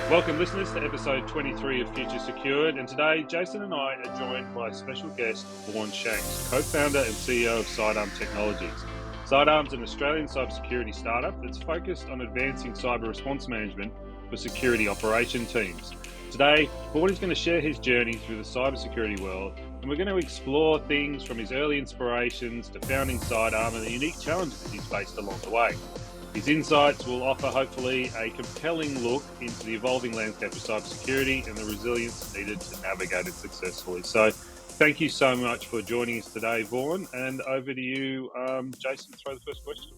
Welcome, listeners, to episode 23 of Future Secured. And today, Jason and I are joined by special guest Vaughan Shanks, co-founder and CEO of Cydarm Technologies. Sidearm's an Australian cybersecurity startup that's focused on advancing cyber response management for security operation teams. Today, Vaughan is going to share his journey through the cybersecurity world, and we're going to explore things from his early inspirations to founding Sidearm and the unique challenges that he's faced along the way. His insights will offer, hopefully, a compelling look into the evolving landscape of cybersecurity and the resilience needed to navigate it successfully. So thank you so much for joining us today, Vaughan. And over to you, Jason, to throw the first question.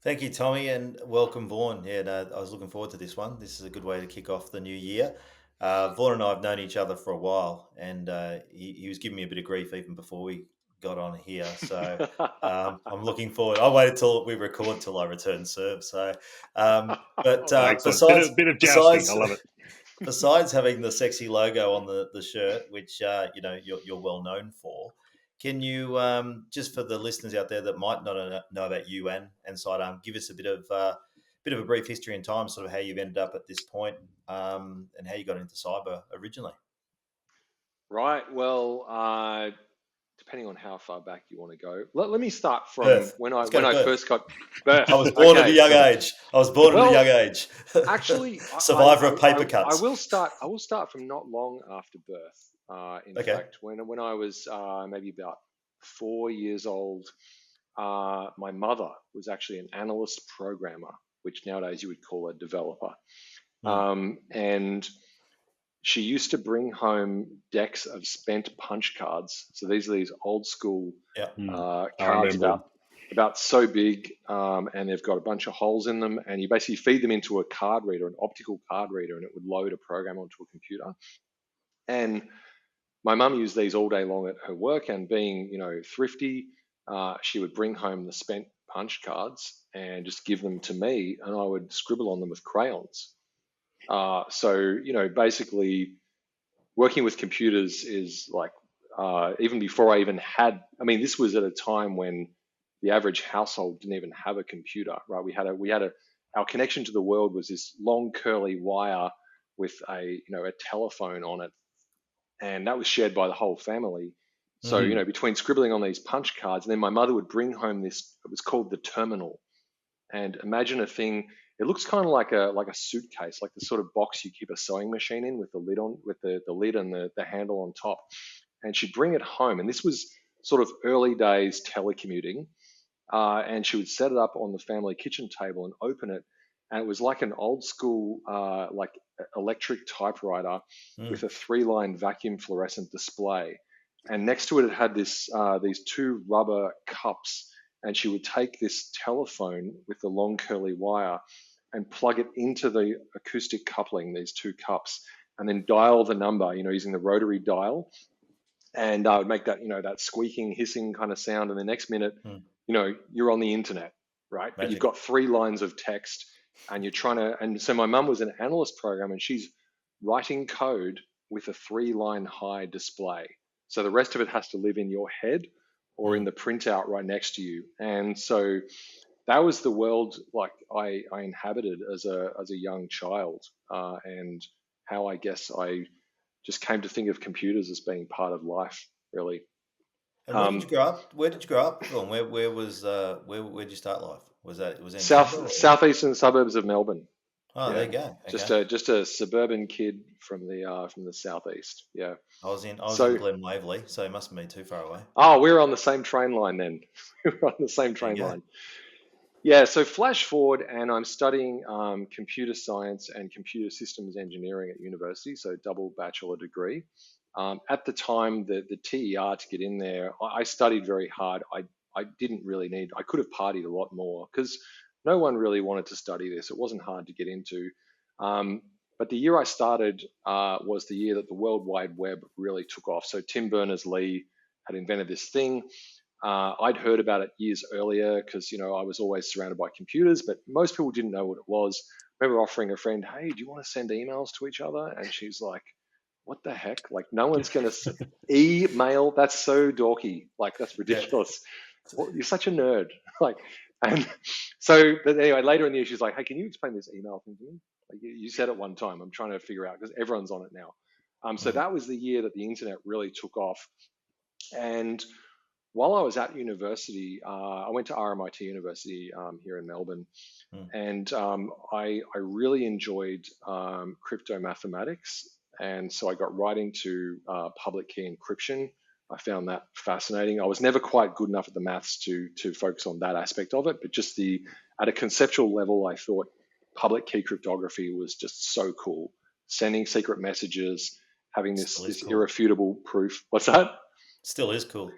Thank you, Tommy, and welcome, Vaughan. Yeah, no, I was looking forward to this one. This is a good way to kick off the new year. Vaughan and I have known each other for a while, and he was giving me a bit of grief even before we got on here. So I'm looking forward. I waited till we record till I return serve. So, Excellent. Bit of jousting. I love it. Besides having the sexy logo on the shirt, which you're well known for, can you just for the listeners out there that might not know about you and Sidearm, give us a bit of a brief history and time, sort of how you've ended up at this point, and how you got into cyber originally? Right. Well, depending on how far back you want to go, let me start from Birth. when I first got birth. I was born at a young age. Actually, survivor of paper cuts. I will start from not long after birth. In fact, when I was maybe about 4 years old, my mother was actually an analyst programmer, which nowadays you would call a developer, and she used to bring home decks of spent punch cards. So these are these old school cards about so big, and they've got a bunch of holes in them, and you basically feed them into a card reader, an optical card reader, and it would load a program onto a computer. And my mum used these all day long at her work, and being, thrifty, she would bring home the spent punch cards and just give them to me, and I would scribble on them with crayons. So, basically working with computers is like, even before I even had, this was at a time when the average household didn't even have a computer, right? Our connection to the world was this long curly wire with a telephone on it. And that was shared by the whole family. So, between scribbling on these punch cards, and then my mother would bring home this, it was called the terminal. And imagine a thing, it looks kind of like a suitcase, like the sort of box you keep a sewing machine in with the lid on, with the lid and the handle on top. And she'd bring it home. And this was sort of early days telecommuting. And she would set it up on the family kitchen table and open it. And it was like an old school, like electric typewriter with a 3-line vacuum fluorescent display. And next to it had these 2 rubber cups. And she would take this telephone with the long curly wire and plug it into the acoustic coupling, these 2 cups, and then dial the number, using the rotary dial. And I would make that, that squeaking, hissing kind of sound. And the next minute, you're on the internet, right? But you've got 3 lines of text, and you're trying to, and so my mum was an analyst programmer, and she's writing code with a 3-line high display. So the rest of it has to live in your head or in the printout right next to you. And so that was the world like I inhabited as a young child, and how I guess I just came to think of computers as being part of life, really. And where did you grow up? Where did you grow up? Where did you start life? Was in southeastern suburbs of Melbourne? Oh, there you go. Okay. Just a suburban kid from the southeast. Yeah. I was in Glen Waverley, so it mustn't be too far away. Oh, we were on the same train line then. We were on the same train line. Yeah. So flash forward, and I'm studying computer science and computer systems engineering at university, so double bachelor degree. At the time, the TER to get in there, I studied very hard. I didn't really need. I could have partied a lot more because no one really wanted to study this. It wasn't hard to get into. But the year I started was the year that the World Wide Web really took off. So Tim Berners-Lee had invented this thing. I'd heard about it years earlier because, I was always surrounded by computers, but most people didn't know what it was. I remember offering a friend, hey, do you want to send emails to each other? And she's like, what the heck? Like, no one's going to email. That's so dorky. Like, that's ridiculous. Well, you're such a nerd. Like, And so, but anyway, later in the year, she's like, hey, can you explain this email thing to me? Like you said it one time. I'm trying to figure out because everyone's on it now. So that was the year that the internet really took off. And while I was at university, I went to RMIT University here in Melbourne, and I really enjoyed crypto mathematics, and so I got right into public key encryption. I found that fascinating. I was never quite good enough at the maths to focus on that aspect of it, but just at a conceptual level, I thought public key cryptography was just so cool. Sending secret messages, having this cool. irrefutable proof. What's that? Still is cool.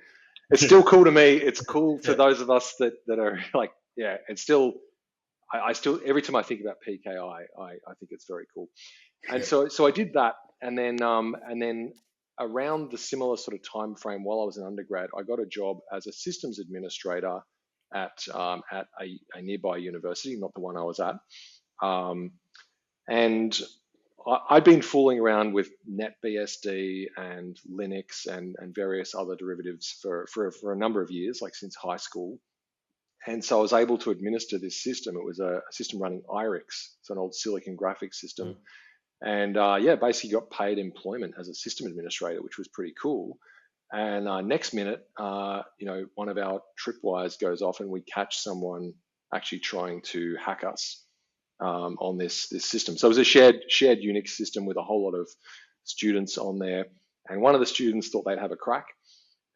It's still cool to me. It's cool to those of us that are like, yeah, it's still, I still, every time I think about PKI, I think it's very cool. And so I did that. And then around the similar sort of time frame while I was an undergrad, I got a job as a systems administrator at a nearby university, not the one I was at. And I'd been fooling around with NetBSD and Linux and various other derivatives for a number of years, like since high school. And so I was able to administer this system. It was a system running IRIX. It's an old Silicon graphics system. And basically got paid employment as a system administrator, which was pretty cool. And next minute, one of our tripwires goes off and we catch someone actually trying to hack us on this system. So it was a shared Unix system with a whole lot of students on there. And one of the students thought they'd have a crack.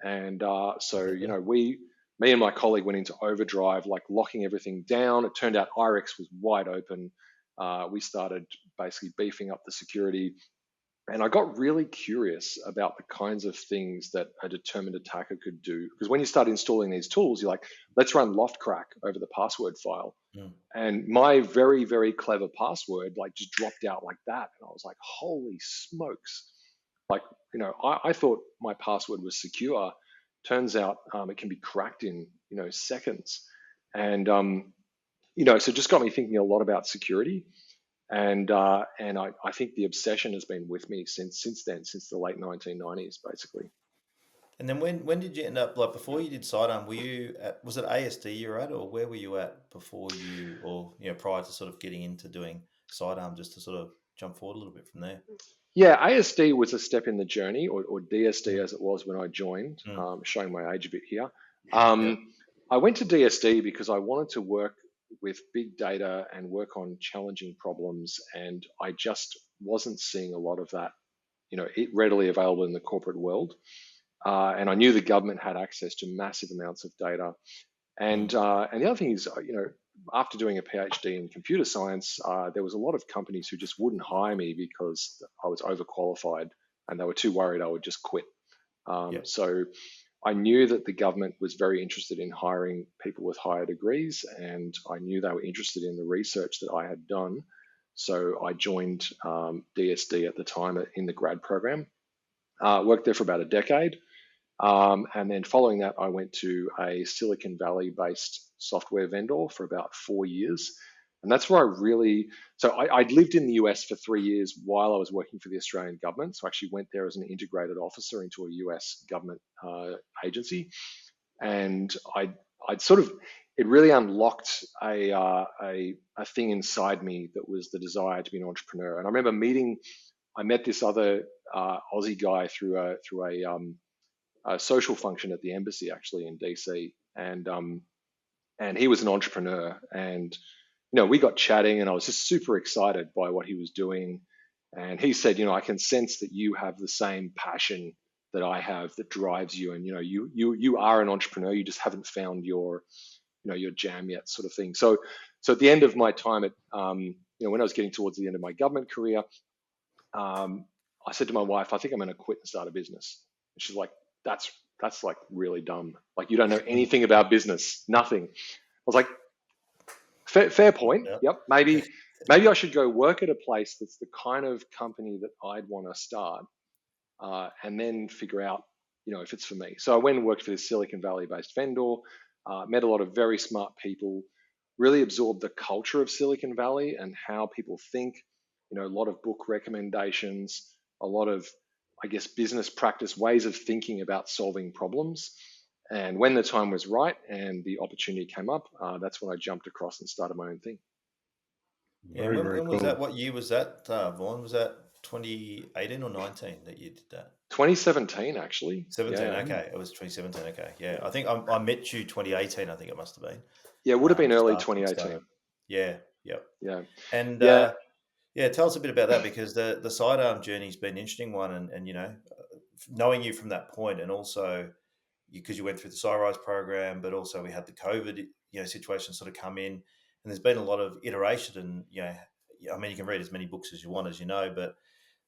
And me and my colleague went into overdrive, like locking everything down. It turned out IRIX was wide open. We started basically beefing up the security. And I got really curious about the kinds of things that a determined attacker could do. Because when you start installing these tools, you're like, let's run loftcrack over the password file. And my very, very clever password like just dropped out like that. And I was like, holy smokes. Like, I thought my password was secure. Turns out it can be cracked in, seconds. And, so it just got me thinking a lot about security. And I think the obsession has been with me since then, since the late 1990s, basically. And then when did you end up, like before you did Sidearm, was it ASD you were at, or where were you at before prior to sort of getting into doing Sidearm, just to sort of jump forward a little bit from there? Yeah, ASD was a step in the journey, or DSD as it was when I joined, showing my age a bit here. I went to DSD because I wanted to work with big data and work on challenging problems, and I just wasn't seeing a lot of that, readily available in the corporate world. And I knew the government had access to massive amounts of data. And the other thing is, after doing a PhD in computer science, there was a lot of companies who just wouldn't hire me because I was overqualified, and they were too worried I would just quit. So I knew that the government was very interested in hiring people with higher degrees, and I knew they were interested in the research that I had done. So I joined DSD at the time in the grad program. Worked there for about a decade. And then following that, I went to a Silicon Valley-based software vendor for about 4 years. And that's where I'd lived in the US for 3 years while I was working for the Australian government. So I actually went there as an integrated officer into a US government agency. And it really unlocked a thing inside me that was the desire to be an entrepreneur. And I remember I met this other Aussie guy through a social function at the embassy, actually in DC, and he was an entrepreneur, and we got chatting, and I was just super excited by what he was doing, and he said, I can sense that you have the same passion that I have that drives you, and you are an entrepreneur, you just haven't found your jam yet, sort of thing. So at the end of my time at when I was getting towards the end of my government career, I said to my wife, I think I'm going to quit and start a business. And she's like, that's like really dumb. Like, you don't know anything about business, nothing. I was like, fair point. Yep. Maybe I should go work at a place that's the kind of company that I'd want to start, and then figure out, if it's for me. So I went and worked for this Silicon Valley-based vendor, met a lot of very smart people, really absorbed the culture of Silicon Valley and how people think, a lot of book recommendations, a lot of, I guess, business practice, ways of thinking about solving problems. And when the time was right and the opportunity came up, that's when I jumped across and started my own thing. Yeah, when was that? What year was that, Vaughan? Was that 2018 or 19 that you did that? 2017, actually. 17, Yeah. okay. It was 2017, okay. Yeah, I think I met you 2018, I think it must have been. Yeah, it would have been Just early after you 2018. started. Yeah, yep. Yeah. And Yeah. yeah, tell us a bit about that, because the sidearm journey's been an interesting one, and knowing you from that point, and also because you went through the Cyrise program, but also we had the COVID situation sort of come in, and there's been a lot of iteration, and I mean, you can read as many books as you want, as you know, but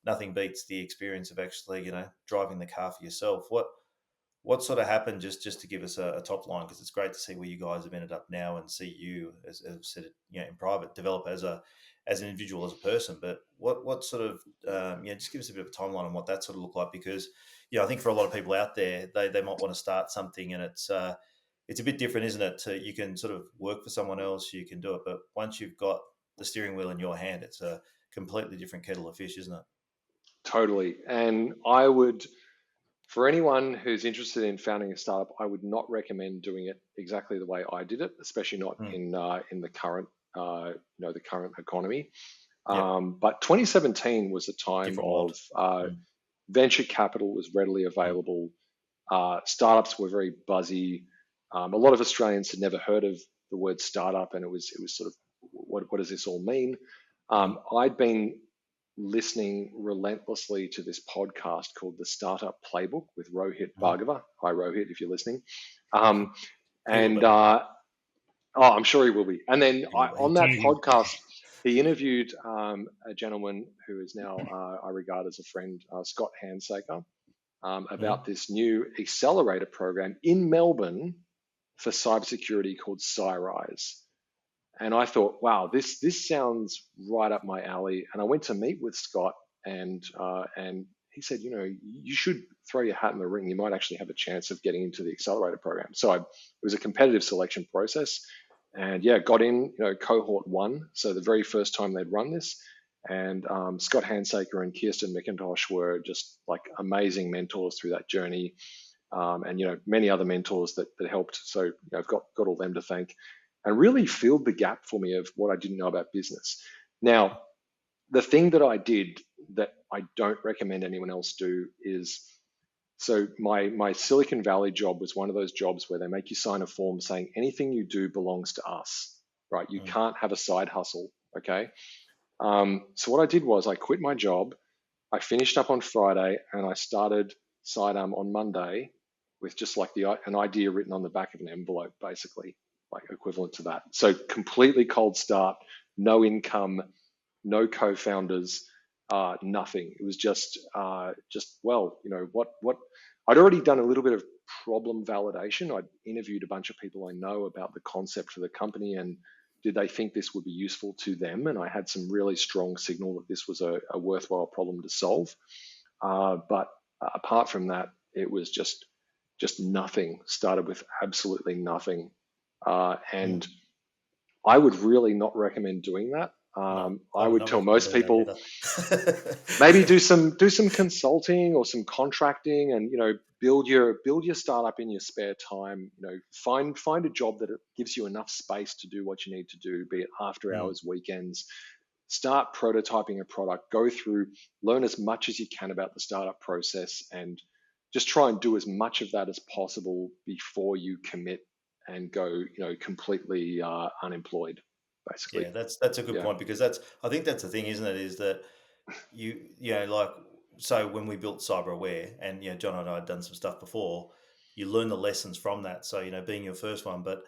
nothing beats the experience of actually driving the car for yourself. What sort of happened, just to give us a top line, because it's great to see where you guys have ended up now, and see you, as I've said, in private, develop as an individual, as a person. But what sort of just give us a bit of a timeline on what that sort of looked like, because I think for a lot of people out there, they might want to start something, and it's a bit different, isn't it? You can sort of work for someone else, you can do it, but once you've got the steering wheel in your hand, it's a completely different kettle of fish, isn't it? Totally. And I would, for anyone who's interested in founding a startup, I would not recommend doing it exactly the way I did it, especially not in the current the current economy. Yep. But 2017 was a time Different of world. venture capital was readily available. Startups were very buzzy. A lot of Australians had never heard of the word startup, and it was sort of, what does this all mean? I'd been listening relentlessly to this podcast called The Startup Playbook with Rohit Bhargava. Hi, Rohit, if you're listening. And I'm sure he will be. And then on that podcast, he interviewed a gentleman who is now, I regard as a friend, Scott Handsaker, about this new accelerator program in Melbourne for cybersecurity called Cyrise. And I thought, wow, this sounds right up my alley. And I went to meet with Scott, and he said, you should throw your hat in the ring. You might actually have a chance of getting into the accelerator program. So it was a competitive selection process, and got in, cohort 1. So the very first time they'd run this, and Scott Handsaker and Kirsten McIntosh were just like amazing mentors through that journey, and many other mentors that helped. So I've got all them to thank, and really filled the gap for me of what I didn't know about business. Now, the thing that I did that I don't recommend anyone else do is, so my Silicon Valley job was one of those jobs where they make you sign a form saying anything you do belongs to us, right? You can't have a side hustle, okay? So what I did was I quit my job, I finished up on Friday, and I started Sidearm on Monday with just like an idea written on the back of an envelope, basically, like equivalent to that. So completely cold start, no income, no co-founders, nothing. It was just what I'd already done a little bit of problem validation. I'd interviewed a bunch of people I know about the concept for the company, and did they think this would be useful to them? And I had some really strong signal that this was a worthwhile problem to solve. But apart from that, it was just nothing. Started with absolutely nothing, and I would really not recommend doing that. I would tell most people maybe do some consulting or some contracting, and build your startup in your spare time. Find a job that gives you enough space to do what you need to do, be it after hours, weekends. Start prototyping a product. Go through, learn as much as you can about the startup process, and just try and do as much of that as possible before you commit and go completely unemployed, basically. Yeah, that's a good point, because I think that's the thing, isn't it? Is that like, so when we built CyberAware, and John and I had done some stuff before, you learn the lessons from that. So being your first one, but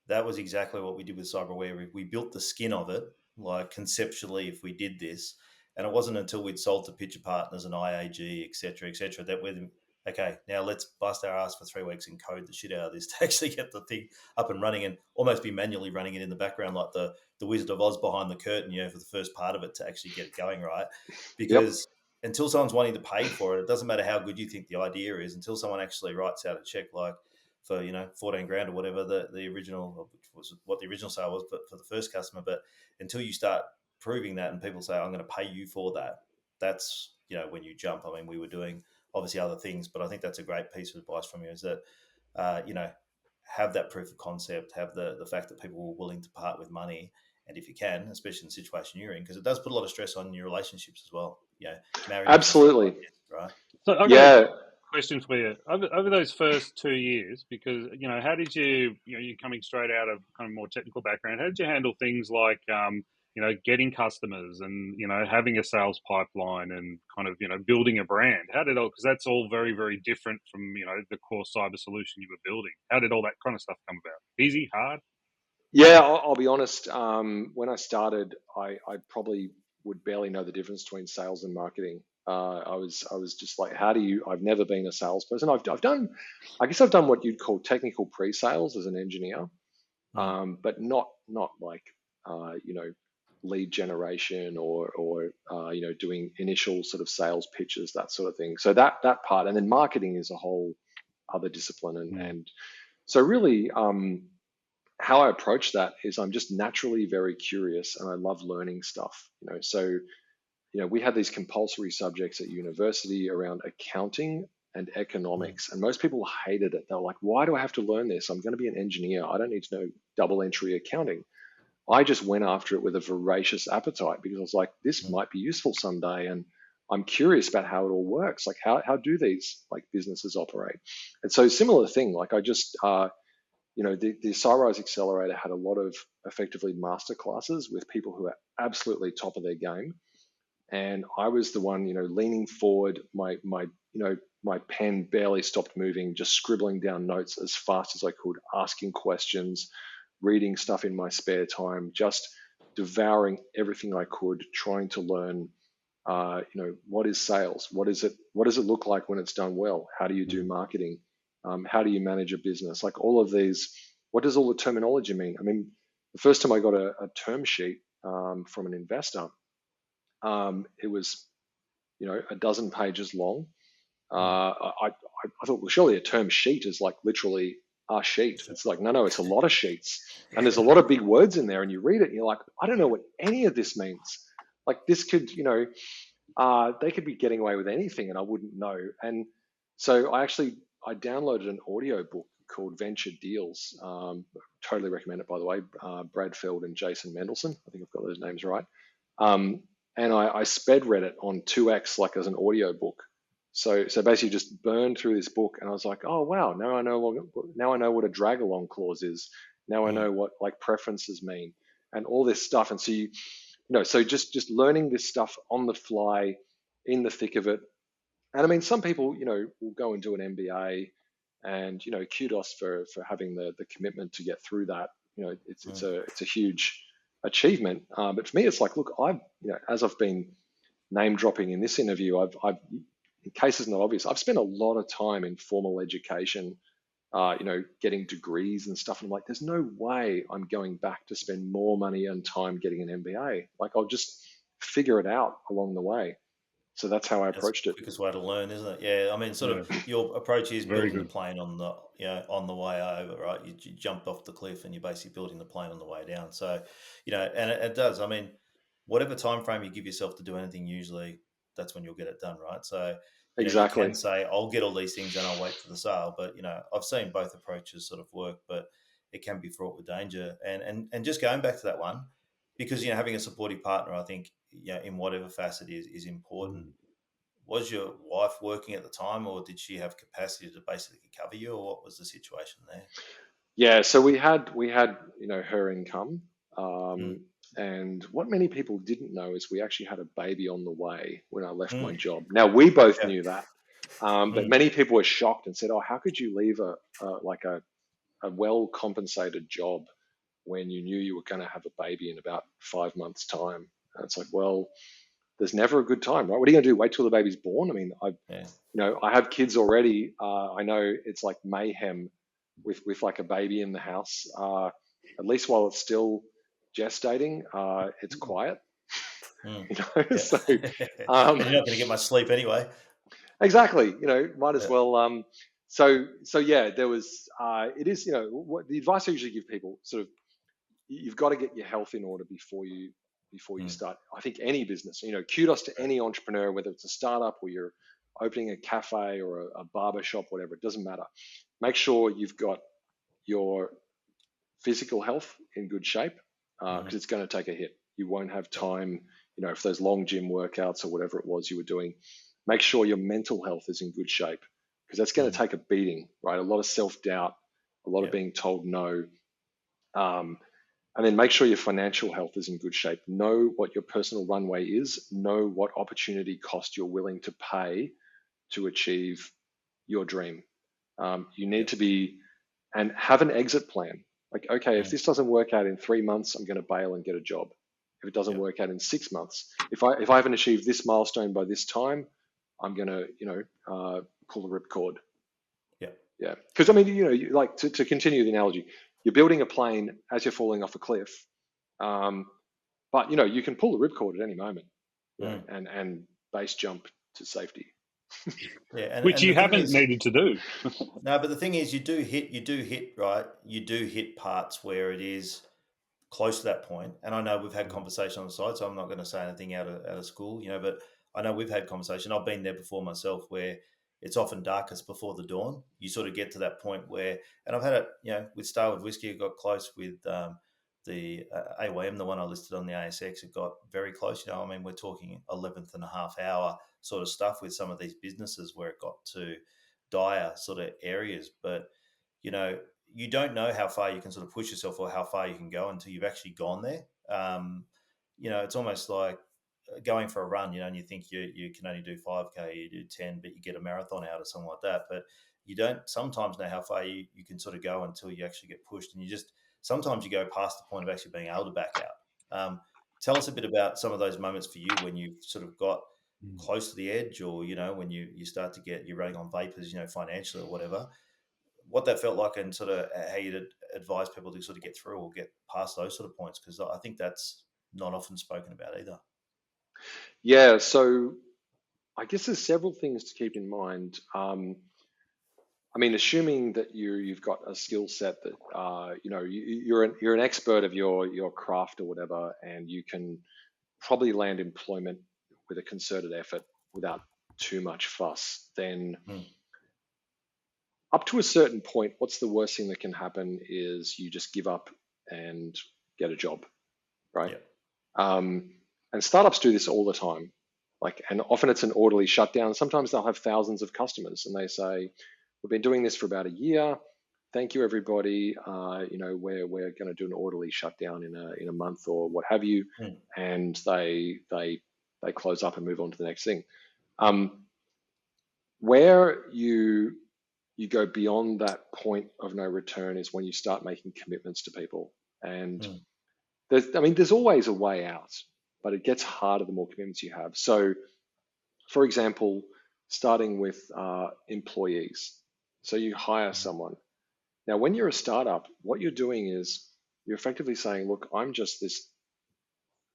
that was exactly what we did with CyberAware. We built the skin of it, like conceptually, if we did this, and it wasn't until we'd sold to pitcher partners and IAG, et cetera, that we're okay, now let's bust our ass for 3 weeks and code the shit out of this to actually get the thing up and running, and almost be manually running it in the background, like the Wizard of Oz behind the curtain, for the first part of it, to actually get it going, right? Because until someone's wanting to pay for it, it doesn't matter how good you think the idea is, until someone actually writes out a check, like for 14 grand or whatever the original, which was what the original sale was, but for the first customer. But until you start proving that, and people say, I'm going to pay you for that, that's when you jump. I mean, we were doing obviously other things, but I think that's a great piece of advice from you, is that have that proof of concept, have the fact that people were willing to part with money, and if you can, especially in the situation you're in, because it does put a lot of stress on your relationships as well. Marriage isn't straight Absolutely. like this, right? So I've got a Yeah. question for you. Over those first 2 years, because how did you're coming straight out of kind of more technical background, how did you handle things like getting customers and having a sales pipeline and kind of building a brand? How did all, because that's all very, very different from the core cyber solution you were building. How did all that kind of stuff come about? Easy, hard? Yeah, I'll be honest. When I started, I probably would barely know the difference between sales and marketing. I was just like, how do you? I've never been a salesperson. I've done, I guess I've done what you'd call technical pre-sales as an engineer, Mm. but not like lead generation or doing initial sort of sales pitches, that sort of thing. So that part, and then marketing is a whole other discipline, and so really. How I approach that is I'm just naturally very curious and I love learning stuff. So we had these compulsory subjects at university around accounting and Mm. economics, and most people hated it. They're like, "Why do I have to learn this? I'm going to be an engineer. I don't need to know double entry accounting." I just went after it with a voracious appetite because I was like, "This Mm. might be useful someday," and I'm curious about how it all works. Like, how do these like businesses operate? And so similar thing. Like I just the Cyrise Accelerator had a lot of effectively master classes with people who are absolutely top of their game. And I was the one, leaning forward, my pen barely stopped moving, just scribbling down notes as fast as I could, asking questions, reading stuff in my spare time, just devouring everything I could, trying to learn, what is sales? What is it? What does it look like when it's done well? How do you do Mm. marketing? How do you manage a business? Like all of these, what does all the terminology mean? I mean, the first time I got a term sheet from an investor, it was, a dozen pages long. Mm. I thought, well, surely a term sheet is like literally a sheet. It's like, no, it's a lot of sheets. And there's a lot of big words in there. And you read it and you're like, I don't know what any of this means. Like this could, they could be getting away with anything and I wouldn't know. And so I downloaded an audio book called Venture Deals. Totally recommend it, by the way. Brad Feld and Jason Mendelson. I think I've got those names right. And I sped read it on 2x, like as an audio book. So basically just burned through this book and I was like, oh wow, now I know what a drag along clause is. Now I Mm. know what like preferences mean and all this stuff. And so so just learning this stuff on the fly, in the thick of it. And I mean, some people, will go and do an MBA, and kudos for having the commitment to get through that. Mm. It's a huge achievement. But for me, it's like, look, as I've been name dropping in this interview, I've in cases not obvious, I've spent a lot of time in formal education, getting degrees and stuff. And I'm like, there's no way I'm going back to spend more money and time getting an MBA. Like, I'll just figure it out along the way. So that's how I That's approached the it. quickest way to learn, isn't it? Yeah, I mean, sort Yeah, of your approach is very building the good. plane on the on the way over, right? You jumped off the cliff and you're basically building the plane on the way down. So, and it does. I mean, whatever time frame you give yourself to do anything, usually that's when you'll get it done, right? So, you can Exactly. say, I'll get all these things and I'll wait for the sale. But I've seen both approaches sort of work, but it can be fraught with danger. And just going back to that one, because having a supportive partner, I think, in whatever facet is important. Was your wife working at the time, or did she have capacity to basically cover you, or what was the situation there? Yeah. So we had her income. Mm. And what many people didn't know is we actually had a baby on the way when I left my Mm. job. Now we both Yeah. knew that, but Mm. many people were shocked and said, "Oh, how could you leave a well compensated job when you knew you were going to have a baby in about 5 months' time?" And it's like, well, there's never a good time, right? What are you going to do? Wait till the baby's born? I mean, Yeah. I have kids already. I know it's like mayhem with like a baby in the house. At least while it's still gestating, it's quiet. Mm. Yeah. So And um, you're not going to get much sleep anyway. exactly. Might as Yeah. well. So yeah, there was. It is. What the advice I usually give people, sort of, you've got to get your health in order before you Mm. start. I think any business. Kudos to Right. any entrepreneur, whether it's a startup or you're opening a cafe or a barber shop, whatever. It doesn't matter. make sure you've got your physical health in good shape, because it's going to take a hit. You won't have time, for those long gym workouts or whatever it was you were doing. Make sure your mental health is in good shape, because that's going to take a beating, right? A lot of self-doubt, a lot of being told no. And then make sure your financial health is in good shape. Know what your personal runway is. Know what opportunity cost you're willing to pay to achieve your dream. You need to be, and have an exit plan. Like, okay, if this doesn't work out in 3 months, I'm going to bail and get a job. If it doesn't work out in 6 months, if I haven't achieved this milestone by this time, I'm going to, pull the ripcord. Yeah. Because I mean, like to continue the analogy, you're building a plane as you're falling off a cliff, but you can pull the ripcord at any moment, and base jump to safety. Which you haven't needed to do. No, but the thing is, you do hit right. You do hit parts where it is close to that point. And I know we've had conversation on the side, so I'm not going to say anything out of school, but I know we've had conversation. I've been there before myself, where it's often darkest before the dawn. You sort of get to that point where, and I've had it, with Starwood Whiskey, it got close with the AYM, the one I listed on the ASX. It got very close. I mean, we're talking 11th and a half hour sort of stuff with some of these businesses where it got to dire sort of areas. But, you don't know how far you can sort of push yourself or how far you can go until you've actually gone there. It's almost like going for a run, and you think you can only do 5K, you do 10, but you get a marathon out or something like that. But you don't sometimes know how far you can sort of go until you actually get pushed. And sometimes you go past the point of actually being able to back out. Tell us a bit about some of those moments for you when you've sort of got close to the edge, or, when you start to you're running on vapors, financially or whatever, what that felt like, and sort of how you'd advise people to sort of get through or get past those sort of points, because I think that's not often spoken about either. Yeah, so I guess there's several things to keep in mind. I mean, assuming that you've got a skill set that you're an expert of your craft or whatever, and you can probably land employment with a concerted effort without too much fuss, then up to a certain point, what's the worst thing that can happen is you just give up and get a job, right? And startups do this all the time. And often it's an orderly shutdown. Sometimes they'll have thousands of customers, and they say, "We've been doing this for about a year. Thank you, everybody. We're going to do an orderly shutdown in a month or what have you," and they close up and move on to the next thing. Where you go beyond that point of no return is when you start making commitments to people, and there's always a way out, but it gets harder the more commitments you have. So, for example, starting with employees. So you hire someone. Now, when you're a startup, what you're doing is you're effectively saying, "Look, I'm just this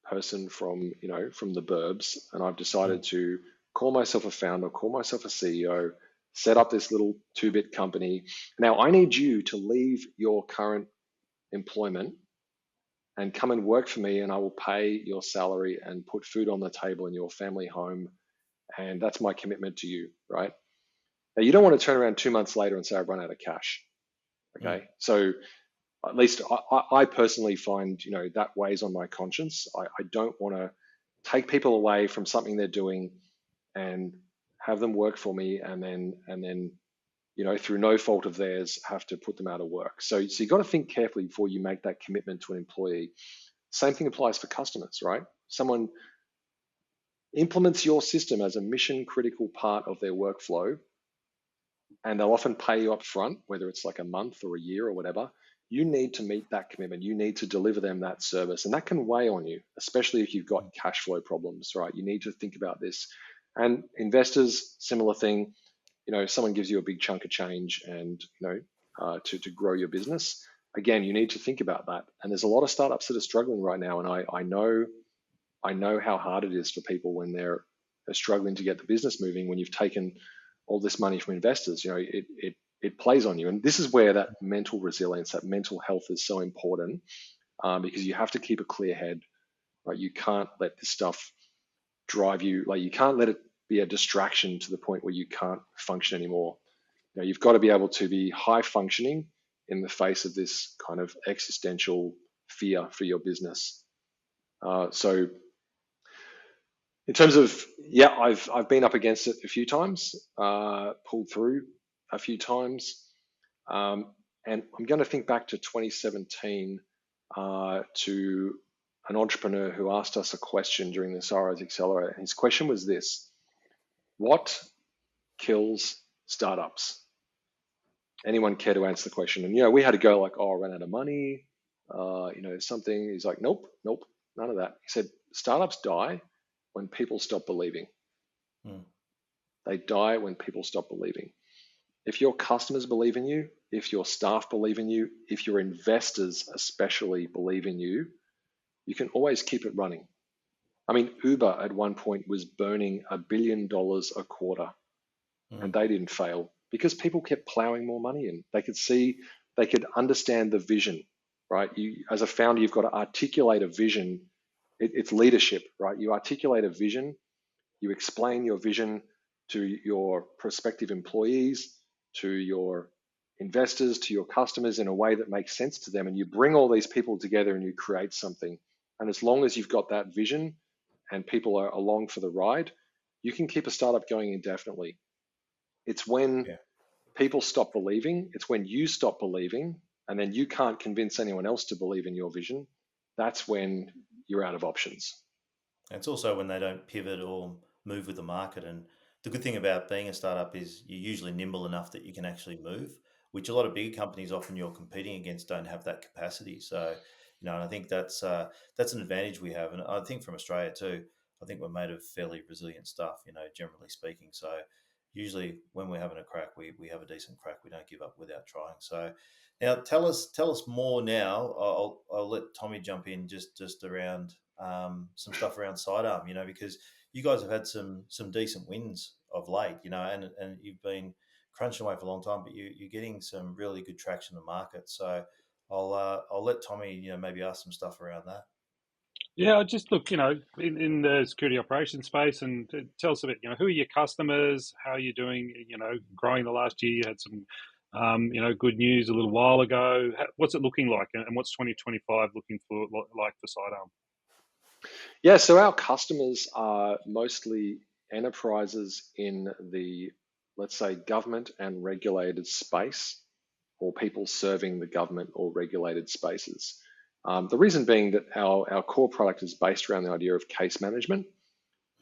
person from the burbs, and I've decided to call myself a founder, call myself a CEO, set up this little 2-bit company. Now, I need you to leave your current employment and come and work for me, and I will pay your salary and put food on the table in your family home. And that's my commitment to you," right? Now, you don't want to turn around 2 months later and say, "I've run out of cash." Okay. So at least I personally find, that weighs on my conscience. I don't want to take people away from something they're doing and have them work for me, and then through no fault of theirs, have to put them out of work. So you got to think carefully before you make that commitment to an employee. Same thing applies for customers, right? Someone implements your system as a mission critical part of their workflow, and they'll often pay you up front, whether it's like a month or a year or whatever. You need to meet that commitment. You need to deliver them that service, and that can weigh on you, especially if you've got cash flow problems, right? You need to think about this. And investors, similar thing. Someone gives you a big chunk of change and to grow your business. Again, you need to think about that. And there's a lot of startups that are struggling right now, and I know how hard it is for people when they're struggling to get the business moving. When you've taken all this money from investors, it plays on you. And this is where that mental resilience, that mental health is so important, because you have to keep a clear head, right? You can't let this stuff drive you. You can't let it be a distraction to the point where you can't function anymore. you've got to be able to be high functioning in the face of this kind of existential fear for your business. So in terms of, I've been up against it a few times, pulled through a few times. And I'm going to think back to 2017 to an entrepreneur who asked us a question during the Cyrise Accelerator. His question was this: what kills startups? Anyone care to answer the question? And we had to go like, I ran out of money, something. He's like, nope, none of that. He said, startups die when people stop believing. They die when people stop believing. If your customers believe in you, if your staff believe in you, if your investors especially believe in you, you can always keep it running. I mean, Uber at one point was burning $1 billion a quarter, and they didn't fail because people kept plowing more money in. They could understand the vision, right? You, as a founder, you've got to articulate a vision. It's leadership, right? You articulate a vision, you explain your vision to your prospective employees, to your investors, to your customers in a way that makes sense to them. And you bring all these people together and you create something. And as long as you've got that vision and people are along for the ride, you can keep a startup going indefinitely. It's when people stop believing, it's when you stop believing, and then you can't convince anyone else to believe in your vision. That's when you're out of options. It's also when they don't pivot or move with the market. And the good thing about being a startup is you're usually nimble enough that you can actually move, which a lot of bigger companies often you're competing against don't have that capacity. So, and I think that's an advantage we have. And I think from Australia too, I think we're made of fairly resilient stuff, generally speaking. So usually when we're having a crack, we have a decent crack. We don't give up without trying. So now tell us more now. I'll let Tommy jump in just around some stuff around Sidearm, because you guys have had some decent wins of late, and you've been crunching away for a long time, but you're getting some really good traction in the market. So I'll let Tommy, maybe ask some stuff around that. Yeah, just look, in the security operations space, and tell us a bit, who are your customers? How are you doing? Growing the last year, you had some, good news a little while ago. What's it looking like, and what's 2025 looking like for Sidearm? Yeah, so our customers are mostly enterprises in the, let's say, government and regulated space, or people serving the government or regulated spaces. The reason being that our core product is based around the idea of case management.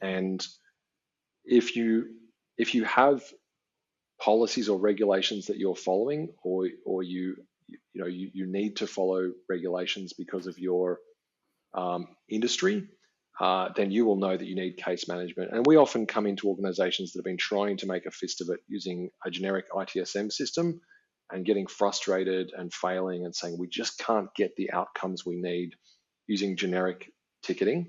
And if you have policies or regulations that you're following, or you need to follow regulations because of your industry, then you will know that you need case management. And we often come into organizations that have been trying to make a fist of it using a generic ITSM system and getting frustrated and failing and saying, we just can't get the outcomes we need using generic ticketing.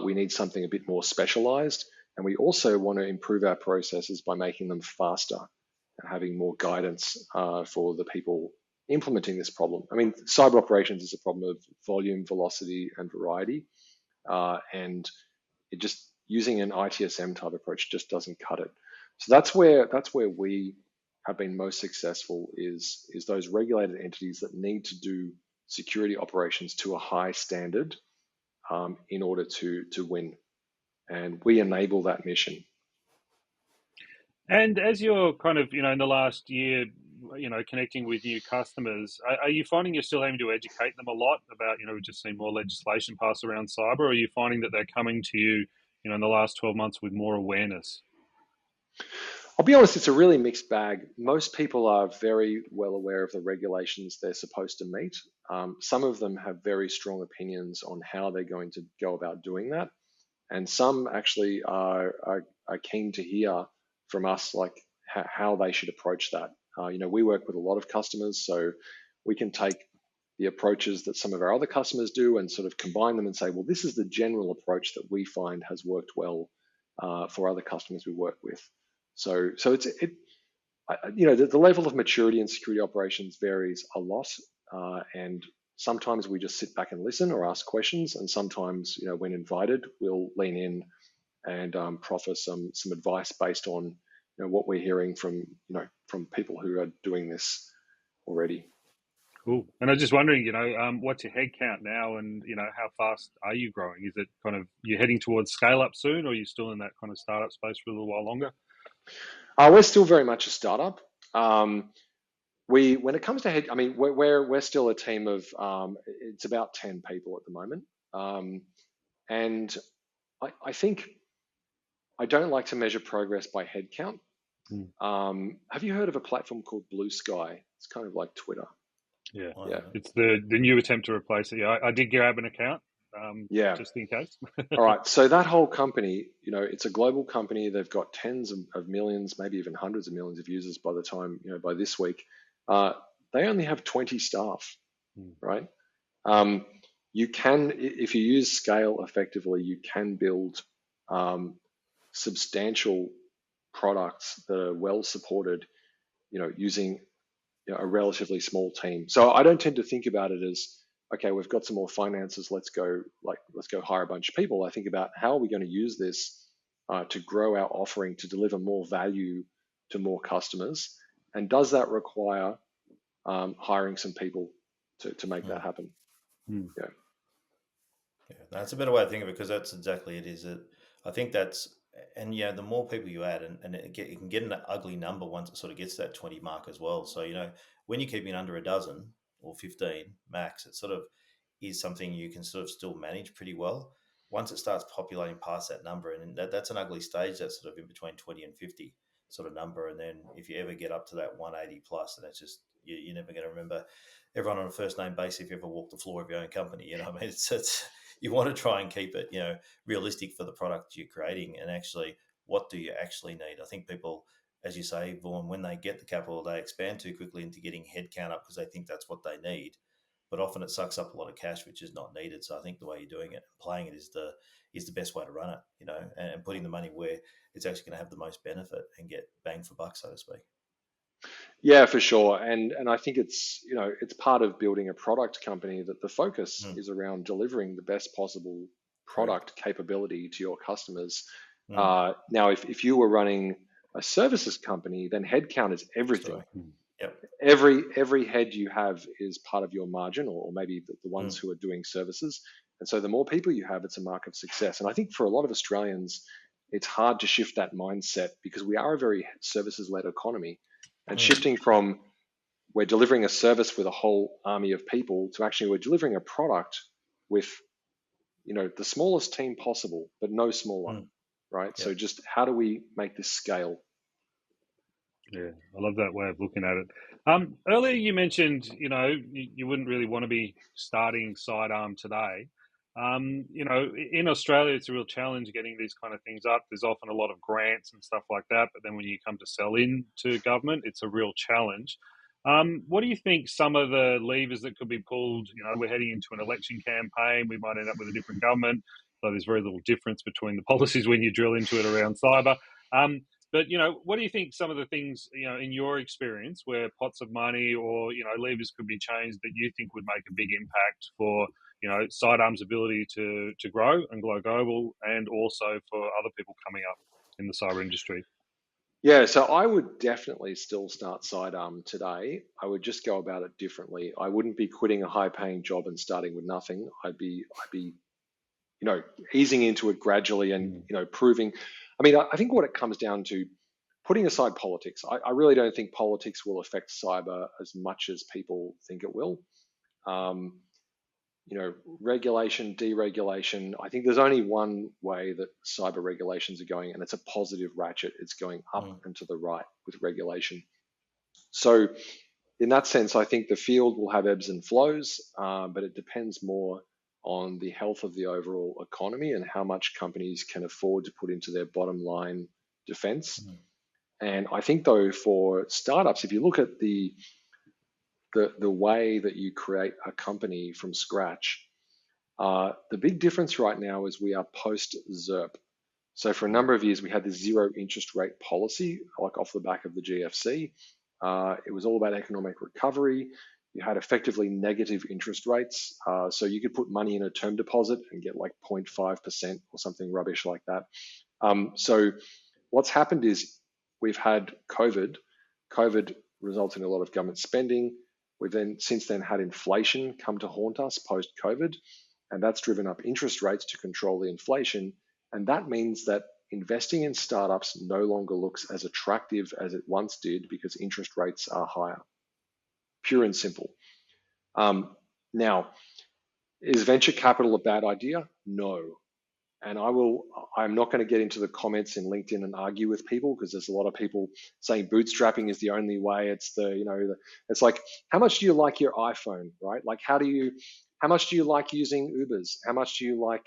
We need something a bit more specialized. And we also want to improve our processes by making them faster and having more guidance for the people implementing this problem. I mean, cyber operations is a problem of volume, velocity, and variety. And it just using an ITSM type approach just doesn't cut it. So that's where we have been most successful is those regulated entities that need to do security operations to a high standard in order to win. And we enable that mission. And as you're kind of, in the last year, connecting with new customers, are you finding you're still having to educate them a lot about, we've just seen more legislation pass around cyber, or are you finding that they're coming to you, in the last 12 months with more awareness? I'll be honest, it's a really mixed bag. Most people are very well aware of the regulations they're supposed to meet. Some of them have very strong opinions on how they're going to go about doing that. And some actually are keen to hear from us, like how they should approach that. We work with a lot of customers, so we can take the approaches that some of our other customers do and sort of combine them and say, well, this is the general approach that we find has worked well for other customers we work with. So it's the level of maturity in security operations varies a lot, and sometimes we just sit back and listen or ask questions, and sometimes when invited, we'll lean in and proffer some advice based on what we're hearing from people who are doing this already. Cool. And I was just wondering, what's your head count now, and how fast are you growing? Is it kind of you're heading towards scale up soon, or are you still in that kind of startup space for a little while longer? We're still very much a startup. When it comes to head, I mean, we're still a team of it's about 10 people at the moment, and I think I don't like to measure progress by headcount. Have you heard of a platform called Blue Sky? It's kind of like Twitter. Yeah. Yeah. It's the new attempt to replace it. Yeah, I did grab an account, just in case. All right. So that whole company, it's a global company. They've got tens of millions, maybe even hundreds of millions of users by the time, by this week. They only have 20 staff, right? You can, if you use scale effectively, you can build substantial products that are well supported, using a relatively small team. So I don't tend to think about it as, okay, we've got some more finances, let's go hire a bunch of people. I think about how are we going to use this to grow our offering, to deliver more value to more customers, and does that require hiring some people to make that happen? Yeah. Yeah, that's a better way of thinking of it, because that's exactly it. Is it? I think that's, and the more people you add, and it can get an ugly number once it sort of gets to that 20 mark as well. So when you're keeping under a dozen or 15 max, it sort of is something you can sort of still manage pretty well. Once it starts populating past that number, and that's an ugly stage, that's sort of in between 20 and 50 sort of number. And then if you ever get up to that 180 plus, then it's just you're never going to remember everyone on a first name basis if you ever walk the floor of your own company. I mean, it's you want to try and keep it realistic for the product you're creating, and actually what do you actually need. I think people, as you say, Vaughan, when they get the capital, they expand too quickly into getting headcount up because they think that's what they need, but often it sucks up a lot of cash which is not needed. So I think the way you're doing it, playing it, is the best way to run it, and putting the money where it's actually going to have the most benefit and get bang for buck, so to speak. Yeah, for sure. And I think it's part of building a product company that the focus is around delivering the best possible product capability to your customers. Now, if you were running a services company, then headcount is everything. Yep. Every head you have is part of your margin, or maybe the ones who are doing services. And so the more people you have, it's a mark of success. And I think for a lot of Australians, it's hard to shift that mindset because we are a very services-led economy. And shifting from we're delivering a service with a whole army of people to actually we're delivering a product with, the smallest team possible, but no smaller, right? Yep. So just how do we make this scale? Yeah, I love that way of looking at it. Earlier you mentioned, you wouldn't really want to be starting Sidearm today. In Australia, it's a real challenge getting these kind of things up. There's often a lot of grants and stuff like that, but then when you come to sell into government, it's a real challenge. What do you think some of the levers that could be pulled? We're heading into an election campaign. We might end up with a different government, so there's very little difference between the policies when you drill into it around cyber. But, what do you think some of the things, in your experience, where pots of money or, levers could be changed that you think would make a big impact for, Sidearm's ability to grow and go global, and also for other people coming up in the cyber industry? Yeah, so I would definitely still start Sidearm today. I would just go about it differently. I wouldn't be quitting a high-paying job and starting with nothing. I'd be easing into it gradually and, proving. I mean, I think what it comes down to, putting aside politics, I really don't think politics will affect cyber as much as people think it will. Regulation, deregulation. I think there's only one way that cyber regulations are going, and it's a positive ratchet. It's going up and to the right with regulation. So in that sense, I think the field will have ebbs and flows, but it depends more on the health of the overall economy and how much companies can afford to put into their bottom line defense. And I think, though, for startups, if you look at the way that you create a company from scratch, the big difference right now is we are post-ZERP. So for a number of years, we had this zero interest rate policy, like off the back of the GFC. It was all about economic recovery. You had effectively negative interest rates. So you could put money in a term deposit and get like 0.5% or something rubbish like that. So what's happened is we've had COVID. COVID resulted in a lot of government spending. We've then since then had inflation come to haunt us post-COVID, and that's driven up interest rates to control the inflation. And that means that investing in startups no longer looks as attractive as it once did because interest rates are higher. Pure and simple. Now, is venture capital a bad idea? No. And I'm not going to get into the comments in LinkedIn and argue with people because there's a lot of people saying bootstrapping is the only way. It's it's like, how much do you like your iPhone, right? Like, how much do you like using Ubers? How much do you like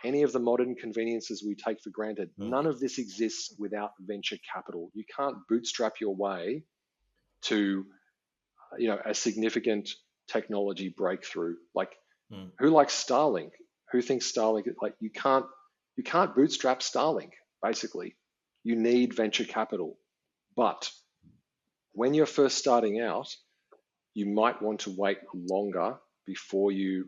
any of the modern conveniences we take for granted? None of this exists without venture capital. You can't bootstrap your way to, a significant technology breakthrough. Like, who likes Starlink? Who thinks Starlink? Like, you can't bootstrap Starlink. Basically, you need venture capital. But when you're first starting out, you might want to wait longer before you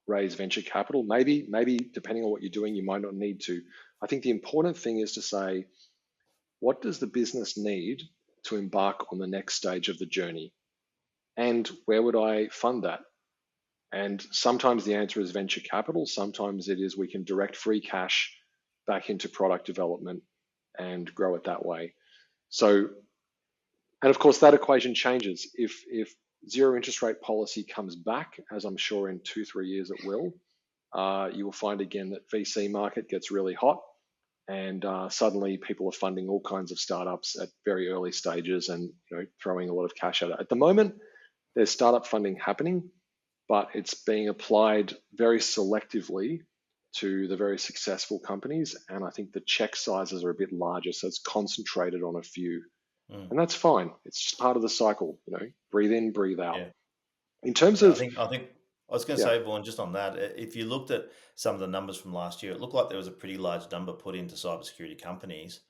raise venture capital. Maybe depending on what you're doing, you might not need to. I think the important thing is to say, what does the business need to embark on the next stage of the journey? And where would I fund that? And sometimes the answer is venture capital. Sometimes it is we can direct free cash back into product development and grow it that way. So, and of course that equation changes. If zero interest rate policy comes back, as I'm sure in 2-3 years it will, you will find again that VC market gets really hot, and suddenly people are funding all kinds of startups at very early stages and throwing a lot of cash at it. At the moment, there's startup funding happening, but it's being applied very selectively to the very successful companies. And I think the check sizes are a bit larger, so it's concentrated on a few. And that's fine. It's just part of the cycle, breathe in, breathe out. Yeah. In terms of... I think I was going to say, Vaughan, just on that, if you looked at some of the numbers from last year, it looked like there was a pretty large number put into cybersecurity companies,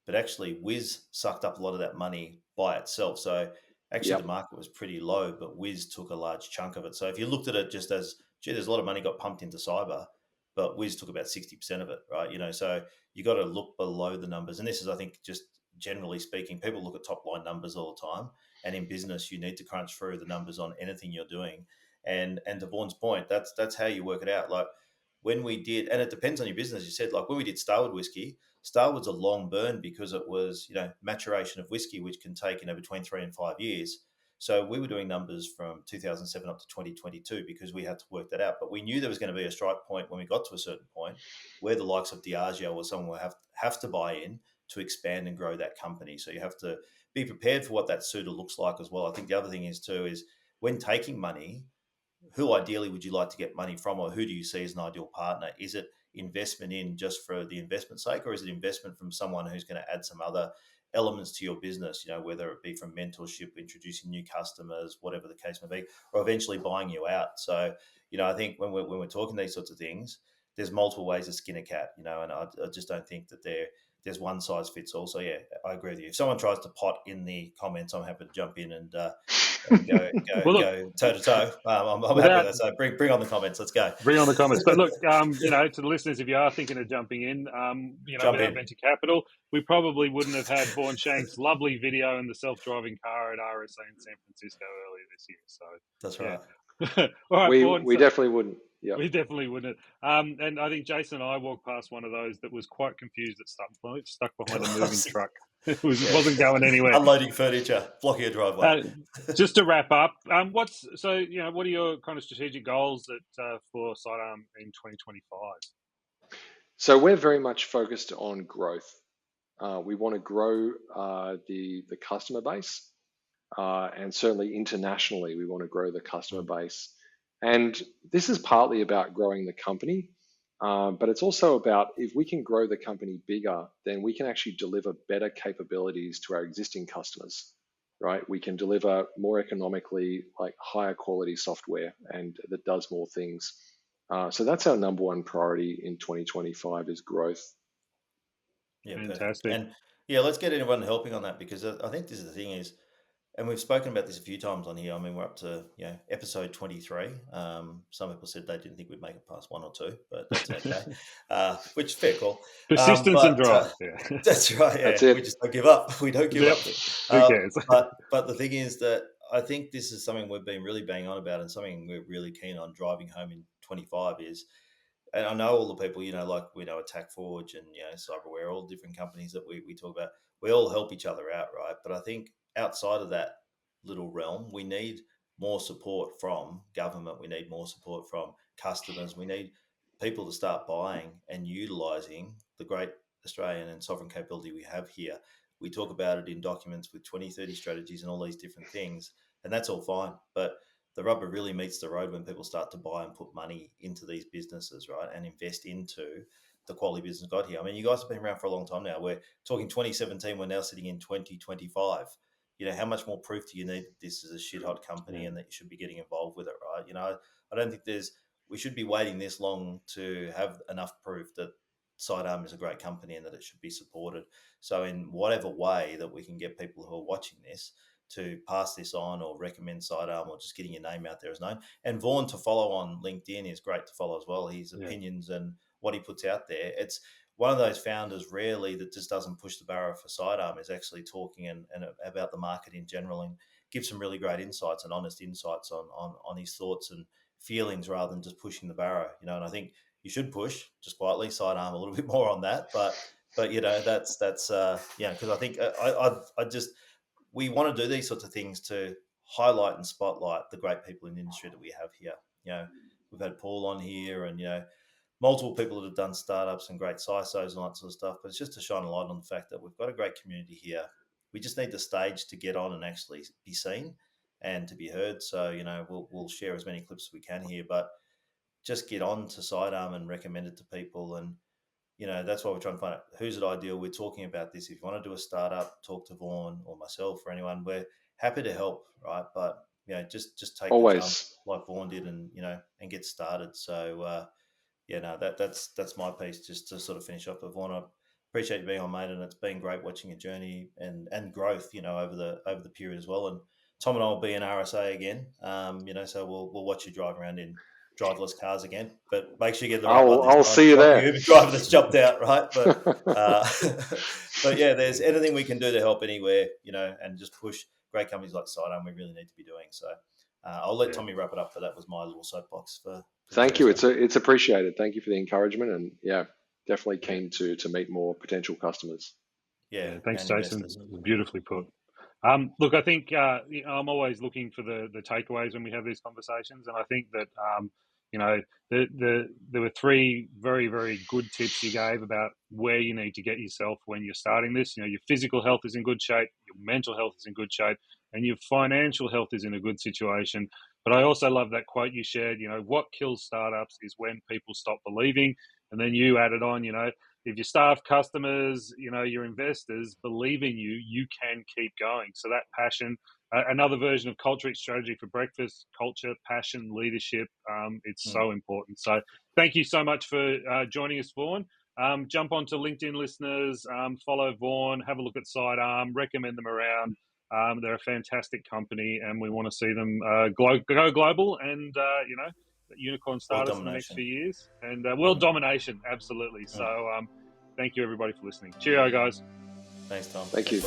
but actually Wiz sucked up a lot of that money by itself. So actually the market was pretty low, but Wiz took a large chunk of it. So if you looked at it just as, there's a lot of money got pumped into cyber, but Wiz took about 60% of it, right? So you got to look below the numbers. And this is, I think, just generally speaking, people look at top line numbers all the time. And in business, you need to crunch through the numbers on anything you're doing. And to Vaughan's point, that's how you work it out. Like when we did, and it depends on your business. You said like when we did Starwood whiskey, Starwood's a long burn because it was maturation of whiskey, which can take between 3 and 5 years. So we were doing numbers from 2007 up to 2022 because we had to work that out. But we knew there was going to be a strike point when we got to a certain point where the likes of Diageo or someone will have to buy in to expand and grow that company. So you have to be prepared for what that suitor looks like as well. I think the other thing is too is when taking money, who ideally would you like to get money from, or who do you see as an ideal partner? Is it investment in just for the investment sake, or is it investment from someone who's going to add some other elements to your business, whether it be from mentorship, introducing new customers, whatever the case may be, or eventually buying you out? So, I think when we're talking these sorts of things, there's multiple ways to skin a cat, and I just don't think that there's one size fits all. So yeah, I agree with you. If someone tries to pot in the comments, I'm happy to jump in and go toe to toe. I'm happy with that. So bring on the comments. Let's go. Bring on the comments. But look, to the listeners, if you are thinking of jumping in, without venture capital, we probably wouldn't have had Vaughan Shanks' lovely video in the self-driving car at RSA in San Francisco earlier this year. So that's right. All right, Vaughan, we definitely wouldn't. Yeah, we definitely wouldn't. And I think Jason and I walked past one of those that was quite confused that stuck behind a moving truck. It wasn't going anywhere. Unloading furniture, blocking a driveway. Just to wrap up, what are your kind of strategic goals for Sidearm in 2025? So we're very much focused on growth. We want to grow the customer base, and certainly internationally, we want to grow the customer base. And this is partly about growing the company, but it's also about if we can grow the company bigger, then we can actually deliver better capabilities to our existing customers, right? We can deliver more economically, like higher quality software, and that does more things. So that's our number one priority in 2025 is growth. Yeah, fantastic. Perfect. And let's get everyone helping on that, because I think this is the thing is and we've spoken about this a few times on here. I mean, we're up to episode 23. Some people said they didn't think we'd make it past 1 or 2, but that's okay. Which is fair call. Persistence and drive. Yeah. That's right. Yeah, That's it. we just don't give up. We don't give up. Who cares? But the thing is that I think this is something we've been really banging on about, and something we're really keen on driving home in 25 is. And I know all the people, like we know Attack Forge and, Cyberware, all different companies that we talk about, we all help each other out, right? But I think outside of that little realm, we need more support from government. We need more support from customers. We need people to start buying and utilising the great Australian and sovereign capability we have here. We talk about it in documents with 2030 strategies and all these different things, and that's all fine. But the rubber really meets the road when people start to buy and put money into these businesses, right, and invest into the quality business got here. I mean, you guys have been around for a long time now. We're talking 2017. We're now sitting in 2025. How much more proof do you need that this is a shit hot company and that you should be getting involved with it, right? I don't think we should be waiting this long to have enough proof that Sidearm is a great company and that it should be supported. So in whatever way that we can get people who are watching this to pass this on or recommend Sidearm or just getting your name out there as known. And Vaughan to follow on LinkedIn is great to follow as well. His opinions and what he puts out there. It's one of those founders rarely that just doesn't push the barrow for Sidearm, is actually talking and about the market in general and gives some really great insights and honest insights on his thoughts and feelings rather than just pushing the barrow. And I think you should push just quietly Sidearm a little bit more on that. But that's because I think I just we want to do these sorts of things to highlight and spotlight the great people in the industry that we have here. We've had Paul on here and, multiple people that have done startups and great CISOs and all that sort of stuff, but it's just to shine a light on the fact that we've got a great community here. We just need the stage to get on and actually be seen and to be heard. So, we'll share as many clips as we can here, but just get on to Sidearm and recommend it to people. And, that's why we're trying to find out who's it ideal. We're talking about this. If you want to do a startup, talk to Vaughan or myself or anyone. We're happy to help, right? But just take the jump like Vaughan did, and and get started. So that's my piece. Just to sort of finish up with Vaughan. I appreciate you being on, mate, and it's been great watching your journey and growth, over the period as well. And Tom and I will be in RSA again, so we'll watch you drive around in driverless cars again, but make sure you get the right one. I'll see you there. Uber driver that's jumped out, right? But but there's anything we can do to help anywhere, and just push great companies like Sidearm. We really need to be doing so. I'll let Tommy wrap it up, but that was my little soapbox for. Thank you. It's appreciated. Thank you for the encouragement, and definitely keen to meet more potential customers. Yeah, thanks, Jason. Beautifully put. Look, I think I'm always looking for the takeaways when we have these conversations, and I think that there were 3 very, very good tips you gave about where you need to get yourself when you're starting this. Your physical health is in good shape, your mental health is in good shape, and your financial health is in a good situation. But I also love that quote you shared. What kills startups is when people stop believing, and then you added on, if your staff, customers, your investors believe in you, you can keep going. So that passion, another version of culture eats strategy for breakfast, culture, passion, leadership, it's so important. So thank you so much for joining us, Vaughan. Jump onto LinkedIn, listeners, follow Vaughan, have a look at Sidearm, recommend them around. They're a fantastic company, and we want to see them go global and, unicorn status in the next few years, and world domination, absolutely. So thank you everybody for listening. Cheerio, guys. Thanks, Tom. Thank you.